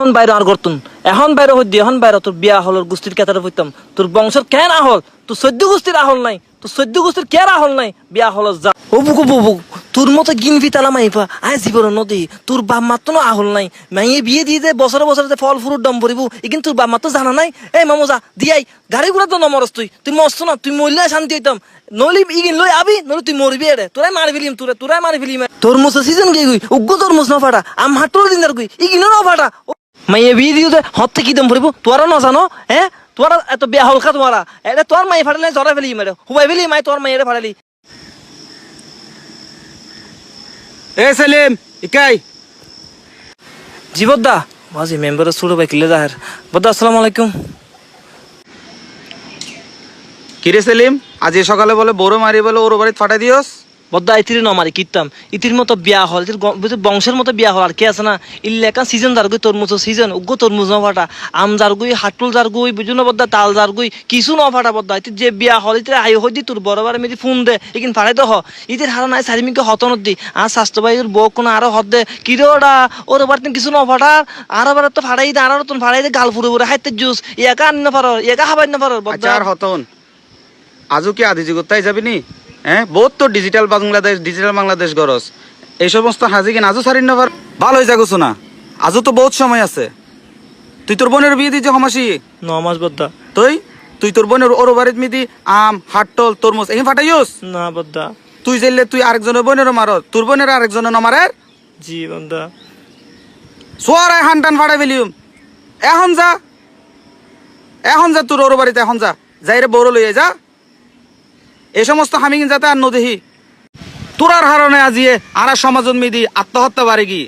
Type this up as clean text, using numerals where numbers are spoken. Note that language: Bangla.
এখন বাইরে আর করতুন এখন বাইরে হইদি এখন বাইরে তোর বিয়া হলর গোষ্ঠীর কেতারে হইতাম তোর বংশের কেন আহল তোর 14 গোষ্ঠীর আহল নাই তোর 14 গোষ্ঠীর কে আহল নাই বিয়া হল যা ও বুকু বুবু তোর মতো গিনবি তালা মাইপা আয় জীবন নদী তোর বাপ মাত্র না আহল নাই মাইয়ে বিয়ে দিয়ে দে বছরে বছরে যে ফল ফুরুট দম ভরিব কিন্তু তোর বাপ মাত্র জানা নাই এই মামুজা দিয়াই গাড়িগুলো তো নমরস তুই মস্ত না তুই মরলে শান্তি হইতাম নলি ইগিন লই আবি নলি তুই মরবি এড়ে তোরাই মারি ফেলিম তোরাই মারি ফেলিম তোর মুসা সিজন গই উগ্র তোর মুস না ফাটা আম হাটুর দিনার গই ইগিন না ফাটা মাইয়ে বিয়ে দিও দে হতে কি দম ভরিব তোরা না জানো হ্যাঁ তোরা এত বিয়া হলকা তোরা এটা তোর মাই ফাটালে জরা ফেলি মেরে হুবাই ফেলি মাই তোর মাইয়েরে ফাটালি এ সেলিম ইকাই জীবদ্দা বাজি মেম্বারের ছোট ভাই কিলে জাহের বদ্দা আসসালামু আলাইকুম কিরে সেলিম আজ সকালে বলে বড় মারি বলে ওর বাড়িতে ফাটাই দিওস বদ্দা ইতির নমারি কিতাম ইতির মতো বিয়া হল বংশের মতো বিয়া হল আর কে আছে না ইল্লেকা সিজন যার গুই তরমুজ সিজন উগ্র তরমুজ ন ফাটা আম যার গুই হাটুল যার গুই বুঝুন বদ্দা তাল যার গুই কিছু ন ফাটা বদ্দা ইতির যে বিয়া হল ইতির আই হই দি তোর বড়বার মেদি ফোন দে ইকিন ফাটাই তো হ ইতির হারা নাই সারিমিকে হতনত দি আর স্বাস্থ্য ভাইয়ের বউ কোন আরো হত দে কিরে ওটা ওর বার কিছু ন ফাটা আর বার তো ফাটাই দে আর তোর ফাটাই দে গাল ফুরে ফুরে হাইতে জুস একা আনি না পারো একা হাবাই না পারো বদ্দা আচ্ছা আর হতন আজও কি আদি জগৎটাই যাবি নি হ্যাঁ বহুত তো ডিজিটাল বাংলাদেশ গরস এই সমস্ত হাজি কিন আজও সারিন নবার ভালো হয়ে যাগো শোনা আজও তো বহুত সময় আছে তুই তোর বোনের বিয়ে দিয়েছে হমাসি 9 মাস বদ্দা তুই তোর বোনের ওর বাড়িতে মিদি আম হাট্টল তরমুজ এই ফাটাইস না বদ্দা তুই যাইলে তুই আরেকজনের বোনেরও মার তোর বোনের আরেকজনের নমারে জি বদ্দা সোয়ার হান টান ফাটাই ফেলিম এখন যা তোর ওর বাড়িতে এখন যা যাইরে বড় লইয়া যা এই সমস্ত হামিং যাতে আর নদেহি তোরার হারণে আজিয়ে আর সমাজন মিদি আত্মহত্যা বাড়ি গিয়ে